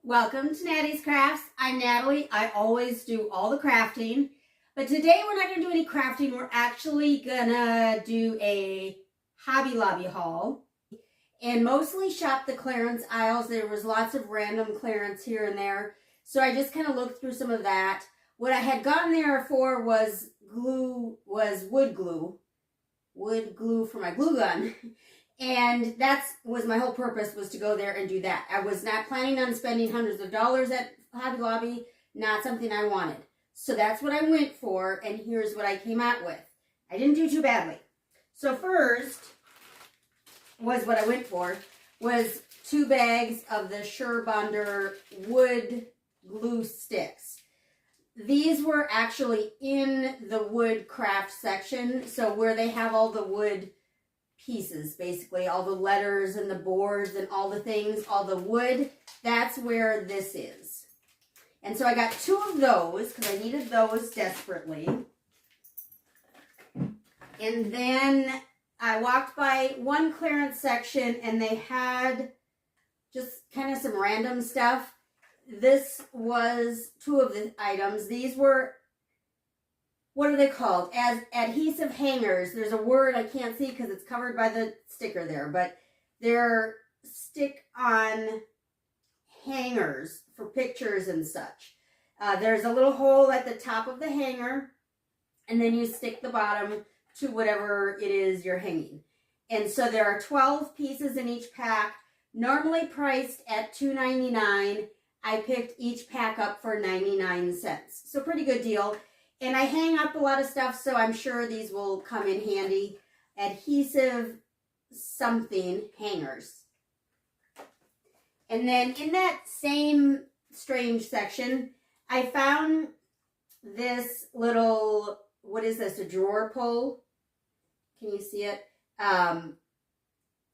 Welcome to Nattys Crafts. I'm Natalie. I always do all the crafting, but today we're not going to do any crafting. We're actually going to do a Hobby Lobby haul and mostly shop the clearance aisles. There was lots of random clearance here and there, so I just kind of looked through some of that. What I had gone there for was wood glue for my glue gun. And that was my whole purpose, was to go there and do that. I was not planning on spending hundreds of dollars at Hobby Lobby, not something I wanted. So that's what I went for, and here's what I came out with. I didn't do too badly. So first was what I went for, was 2 bags of the Surebonder wood glue sticks. These were actually in the wood craft section, so where they have all the wood pieces, basically all the letters and the boards and all the things, all the wood, that's where this is. And so I got 2 of those because I needed those desperately. And then I walked by one clearance section and they had just kind of some random stuff. This was 2 of the items. These were, what are they called? As adhesive hangers. There's a word I can't see because it's covered by the sticker there, but they're stick-on hangers for pictures and such. There's a little hole at the top of the hanger, and then you stick the bottom to whatever it is you're hanging. And so there are 12 pieces in each pack, normally priced at $2.99. I picked each pack up for 99 cents. So pretty good deal. And I hang up a lot of stuff, so I'm sure these will come in handy. Adhesive something hangers. And then in that same strange section, I found this little, what is this, a drawer pull? Can you see it?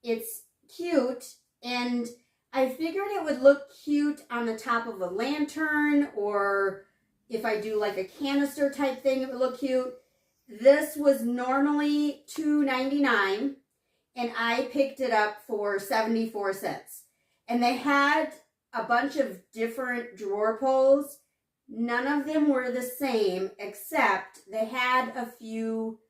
It's cute, and I figured it would look cute on the top of a lantern, or if I do like a canister type thing, it would look cute. This was normally $2.99, and I picked it up for 74 cents. And they had a bunch of different drawer pulls. None of them were the same, except they had a few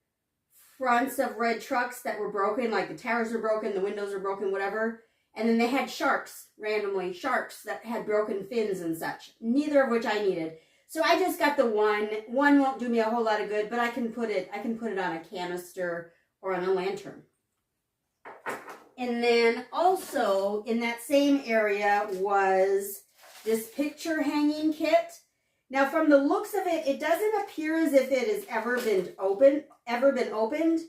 fronts of red trucks that were broken, like the tires were broken, the windows were broken, whatever. And then they had sharks, randomly, sharks that had broken fins and such, neither of which I needed. So I just got the one. One won't do me a whole lot of good, but I can put it on a canister or on a lantern. And then also in that same area was this picture hanging kit. Now from the looks of it, it doesn't appear as if it has ever been opened,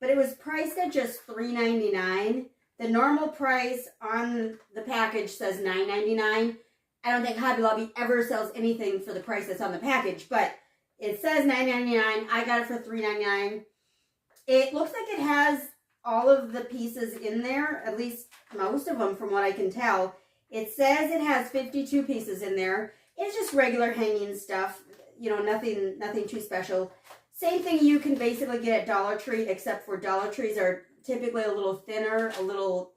but it was priced at just $3.99. The normal price on the package says $9.99. I don't think Hobby Lobby ever sells anything for the price that's on the package, but it says $9.99. I got it for $3.99. It looks like it has all of the pieces in there, at least most of them from what I can tell. It says it has 52 pieces in there. It's just regular hanging stuff, you know, nothing too special. Same thing you can basically get at Dollar Tree, except for Dollar Trees are typically a little thinner, a little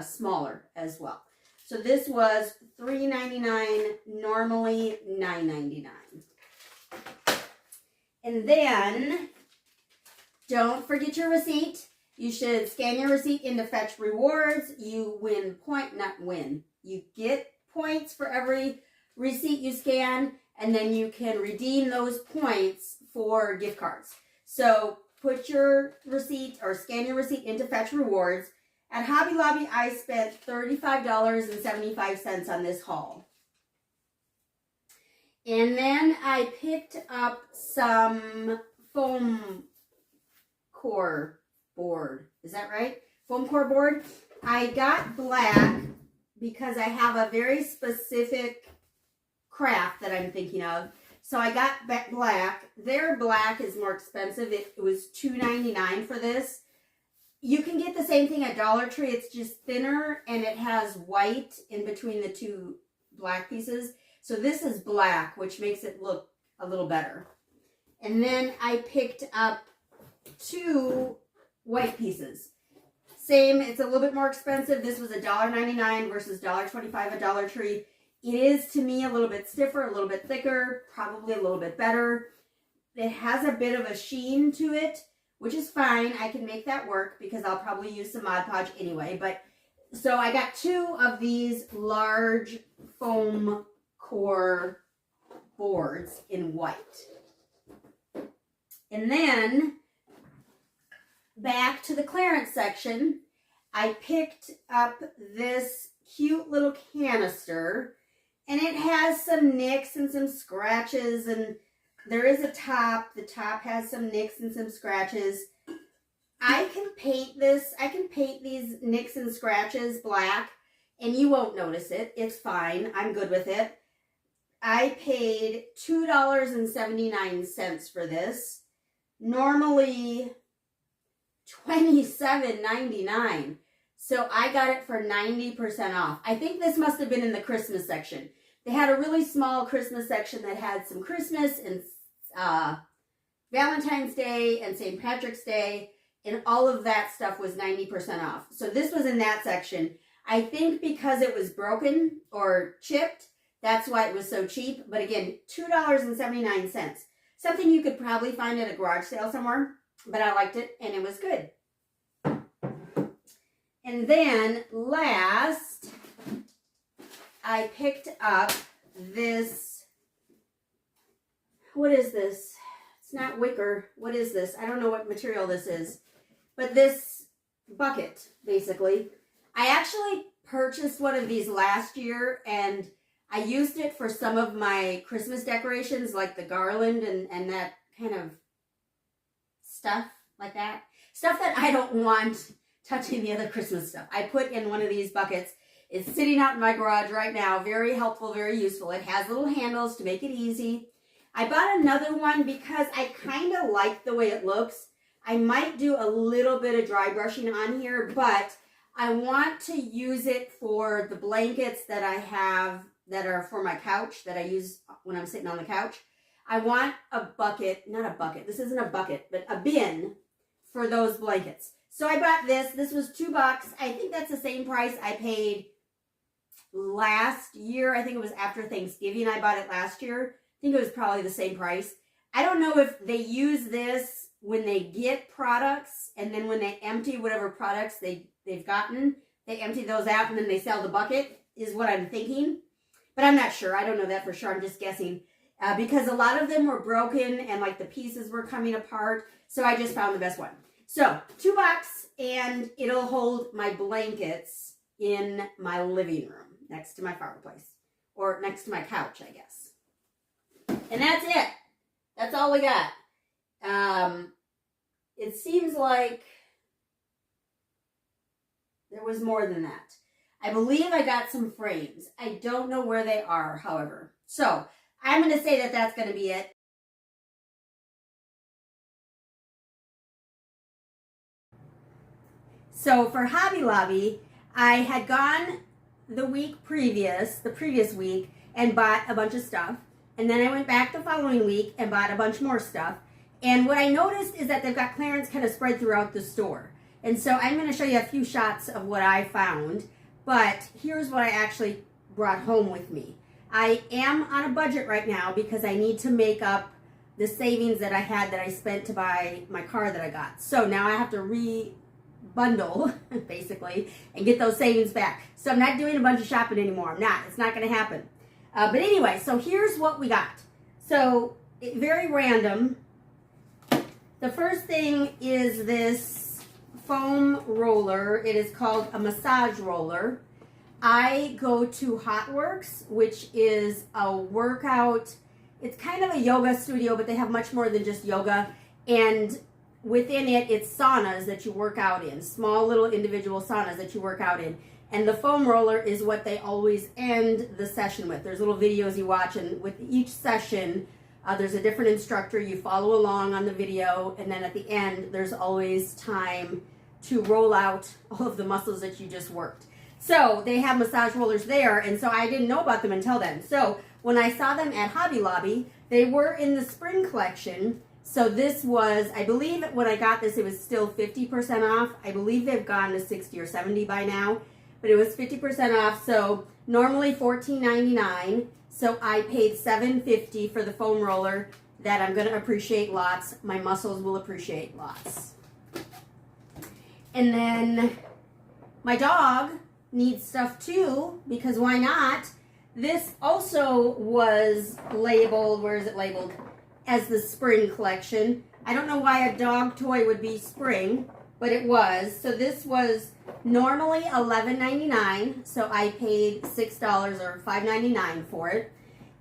smaller as well. So this was $3.99, normally $9.99. And then, don't forget your receipt. You should scan your receipt into Fetch Rewards. You you get points for every receipt you scan, and then you can redeem those points for gift cards. So put your receipt or scan your receipt into Fetch Rewards. At Hobby Lobby, I spent $35.75 on this haul. And then I picked up some foam core board. Is that right? Foam core board. I got black because I have a very specific craft that I'm thinking of. So I got black. Their black is more expensive. It was $2.99 for this. You can get the same thing at Dollar Tree. It's just thinner and it has white in between the 2 black pieces. So this is black, which makes it look a little better. And then I picked up 2 white pieces. Same, it's a little bit more expensive. This was $1.99 versus $1.25 at Dollar Tree. It is, to me, a little bit stiffer, a little bit thicker, probably a little bit better. It has a bit of a sheen to it, which is fine. I can make that work because I'll probably use some Mod Podge anyway. But so I got 2 of these large foam core boards in white. And then back to the clearance section, I picked up this cute little canister, and it has some nicks and some scratches, and there is a top. The top has some nicks and some scratches. I can paint this. I can paint these nicks and scratches black, and you won't notice it. It's fine. I'm good with it. I paid $2.79 for this. Normally $27.99. So I got it for 90% off. I think this must have been in the Christmas section. They had a really small Christmas section that had some Christmas and Valentine's Day and St. Patrick's Day, and all of that stuff was 90% off. So this was in that section. I think because it was broken or chipped, that's why it was so cheap. But again, $2.79. Something you could probably find at a garage sale somewhere, but I liked it and it was good. And then last, I picked up this, what is this? It's not wicker. What is this? I don't know what material this is, but this bucket, basically. I actually purchased one of these last year, and I used it for some of my Christmas decorations, like the garland and that kind of stuff like that. Stuff that I don't want touching the other Christmas stuff. I put in one of these buckets. It's sitting out in my garage right now. Very helpful, very useful. It has little handles to make it easy. I bought another one because I kind of like the way it looks. I might do a little bit of dry brushing on here, but I want to use it for the blankets that I have that are for my couch, that I use when I'm sitting on the couch. I want a bucket, not a bucket, this isn't a bucket, but a bin for those blankets. So I bought this. This was $2. I think that's the same price I paid last year. I think it was after Thanksgiving I bought it last year. I think it was probably the same price. I don't know if they use this when they get products, and then when they empty whatever products they've gotten, they empty those out and then they sell the bucket, is what I'm thinking. But I'm not sure. I don't know that for sure. I'm just guessing. Because a lot of them were broken and like the pieces were coming apart. So I just found the best one. So $2, and it'll hold my blankets in my living room next to my fireplace, or next to my couch, I guess. And that's it. That's all we got. It seems like there was more than that. I believe I got some frames. I don't know where they are, however. So I'm going to say that that's going to be it. So for Hobby Lobby, I had gone the previous week, and bought a bunch of stuff. And then I went back the following week and bought a bunch more stuff. And what I noticed is that they've got clearance kind of spread throughout the store. And so I'm going to show you a few shots of what I found. But here's what I actually brought home with me. I am on a budget right now because I need to make up the savings that I had that I spent to buy my car that I got. So now I have to bundle basically and get those savings back. So I'm not doing a bunch of shopping anymore. It's not going to happen. But anyway, so here's what we got. So very random. The first thing is this foam roller. It is called a massage roller. I go to HotWorks, which is a workout. It's kind of a yoga studio, but they have much more than just yoga. And within it, it's saunas that you work out in, small little individual saunas that you work out in. And the foam roller is what they always end the session with. There's little videos you watch, and with each session, there's a different instructor. You follow along on the video, and then at the end, there's always time to roll out all of the muscles that you just worked. So they have massage rollers there, and so I didn't know about them until then. So when I saw them at Hobby Lobby, they were in the spring collection. So this was, I believe when I got this, it was still 50% off. I believe they've gone to 60 or 70 by now. but it was 50% off. So normally $14.99. So I paid $7.50 for the foam roller that I'm going to appreciate lots. My muscles will appreciate lots. And then my dog needs stuff too, because why not? This also was labeled, where is it labeled? As the spring collection. I don't know why a dog toy would be spring, but it was. So this was normally $11.99, so I paid $6 or $5.99 for it.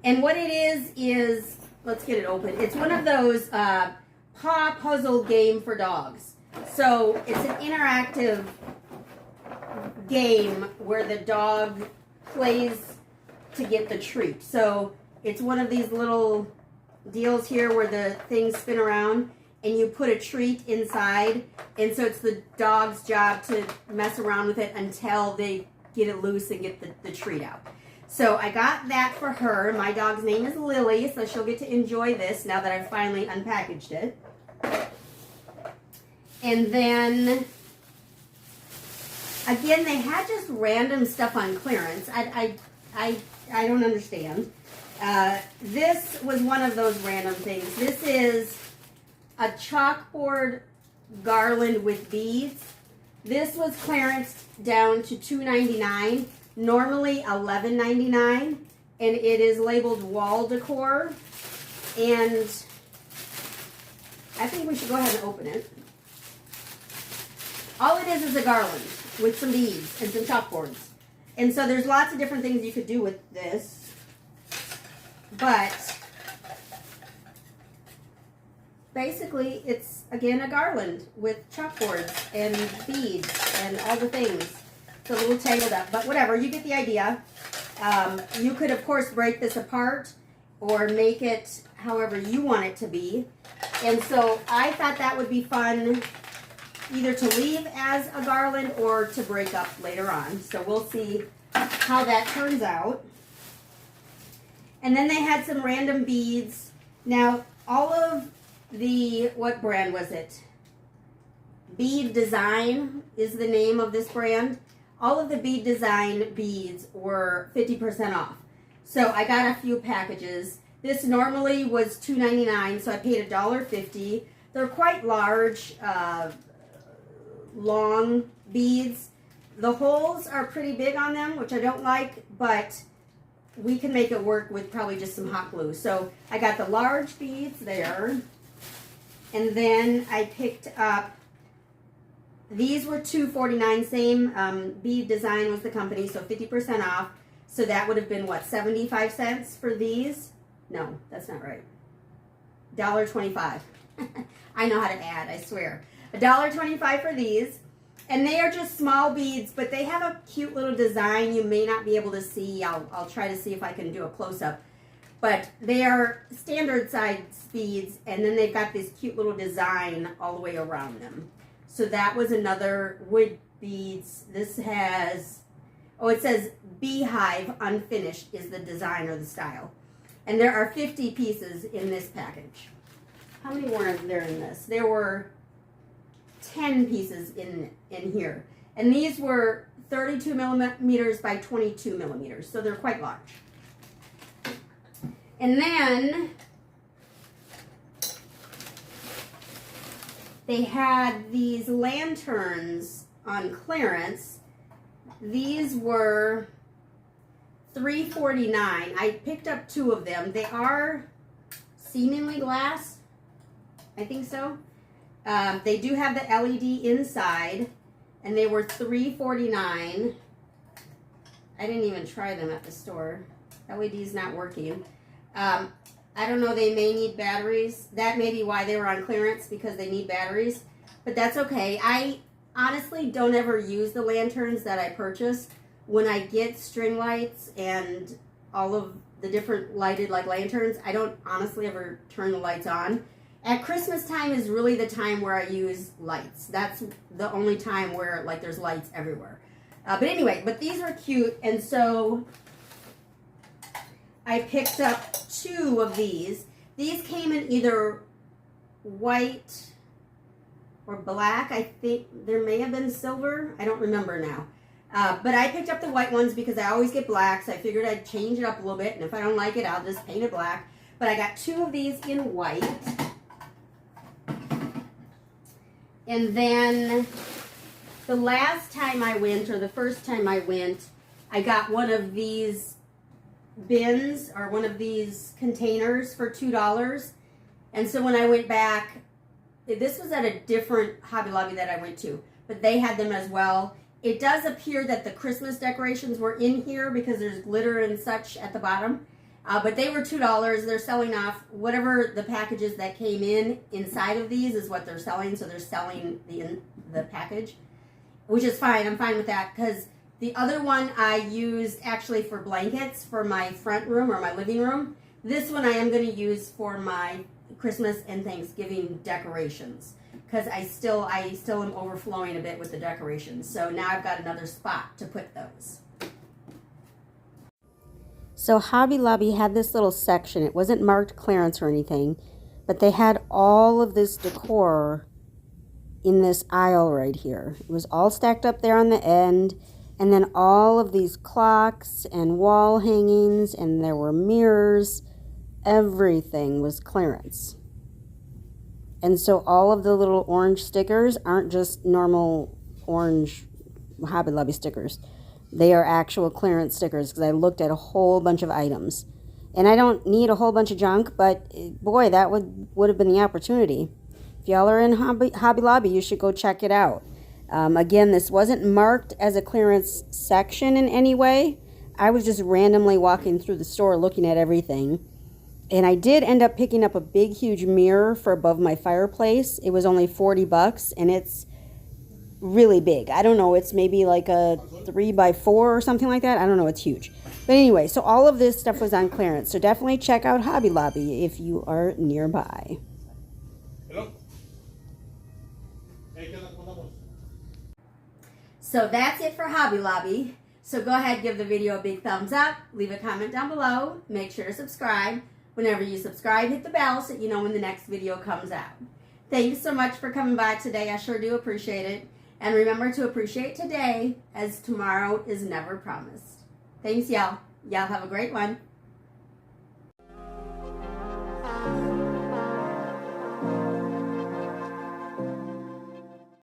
And what it is, let's get it open. It's one of those paw puzzle game for dogs. So it's an interactive game where the dog plays to get the treat. So it's one of these little deals here where the things spin around and you put a treat inside, and so it's the dog's job to mess around with it until they get it loose and get the treat out. So I got that for her. My dog's name is Lily, so she'll get to enjoy this now that I've finally unpackaged it. And then again, they had just random stuff on clearance. I don't understand. This was one of those random things. This is a chalkboard garland with beads. This was clearance down to $2.99, normally $11.99, and it is labeled wall decor. And I think we should go ahead and open it. All it is a garland with some beads and some chalkboards. And so there's lots of different things you could do with this. But basically it's, again, a garland with chalkboards and beads and all the things. It's a little tangled up, but whatever, you get the idea. You could, of course, break this apart or make it however you want it to be. And so I thought that would be fun, either to leave as a garland or to break up later on. So we'll see how that turns out. And then they had some random beads. Now, all of the, what brand was it? Bead Design is the name of this brand. All of the Bead Design beads were 50% off. So I got a few packages. This normally was $2.99, so I paid $1.50. They're quite large, long beads. The holes are pretty big on them, which I don't like, but we can make it work with probably just some hot glue. So I got the large beads there, and then I picked up, these were $2.49, same Bead Design was the company, so 50% off. So that would have been, what, 75 cents for these? No, that's not right. $1.25. I know how to add, I swear. $1.25 for these. And they are just small beads, but they have a cute little design you may not be able to see. I'll try to see if I can do a close-up. But they are standard size beads, and then they've got this cute little design all the way around them. So that was another wood beads. This has, oh, it says Beehive Unfinished is the design or the style. And there are 50 pieces in this package. How many were there in this? There were 10 pieces in here. And these were 32 millimeters by 22 millimeters. So they're quite large. And then they had these lanterns on clearance. These were $3.49. I picked up 2 of them. They are seemingly glass. I think so. They do have the LED inside, and they were $3.49. I didn't even try them at the store. LED's not working. I don't know, they may need batteries. That may be why they were on clearance, because they need batteries. But that's okay. I honestly don't ever use the lanterns that I purchase. When I get string lights and all of the different lighted like lanterns, I don't honestly ever turn the lights on. At Christmas time is really the time where I use lights. That's the only time where like there's lights everywhere. But anyway, but these are cute, and so I picked up 2 of these. These came in either white or black. I think there may have been silver. I don't remember now. But I picked up the white ones because I always get black, so I figured I'd change it up a little bit, and if I don't like it, I'll just paint it black. But I got 2 of these in white. And then the last time I went, or the first time I went, I got one of these bins, or one of these containers for $2. And so when I went back, this was at a different Hobby Lobby that I went to, but they had them as well. It does appear that the Christmas decorations were in here because there's glitter and such at the bottom. But they were $2. They're selling off whatever the packages that came in inside of these is what they're selling. So they're selling the package, which is fine. I'm fine with that because the other one I used actually for blankets for my front room or my living room. This one I am going to use for my Christmas and Thanksgiving decorations because I still am overflowing a bit with the decorations. So now I've got another spot to put those. So Hobby Lobby had this little section. It wasn't marked clearance or anything, but they had all of this decor in this aisle right here. It was all stacked up there on the end, and then all of these clocks and wall hangings, and there were mirrors. Everything was clearance. And so all of the little orange stickers aren't just normal orange Hobby Lobby stickers. They are actual clearance stickers because I looked at a whole bunch of items. And I don't need a whole bunch of junk, but boy, that would have been the opportunity. If y'all are in Hobby Lobby, you should go check it out. Again, this wasn't marked as a clearance section in any way. I was just randomly walking through the store looking at everything. And I did end up picking up a big, huge mirror for above my fireplace. It was only $40, and it's really big. I don't know, it's maybe like a 3x4 or something like that. I don't know, it's huge. But anyway, so all of this stuff was on clearance. So definitely check out Hobby Lobby if you are nearby. Hello. So that's it for Hobby Lobby. So go ahead, give the video a big thumbs up, leave a comment down below, make sure to subscribe. Whenever you subscribe, hit the bell so you know when the next video comes out. Thanks so much for coming by today. I sure do appreciate it. And remember to appreciate today, as tomorrow is never promised. Thanks, y'all. Y'all have a great one.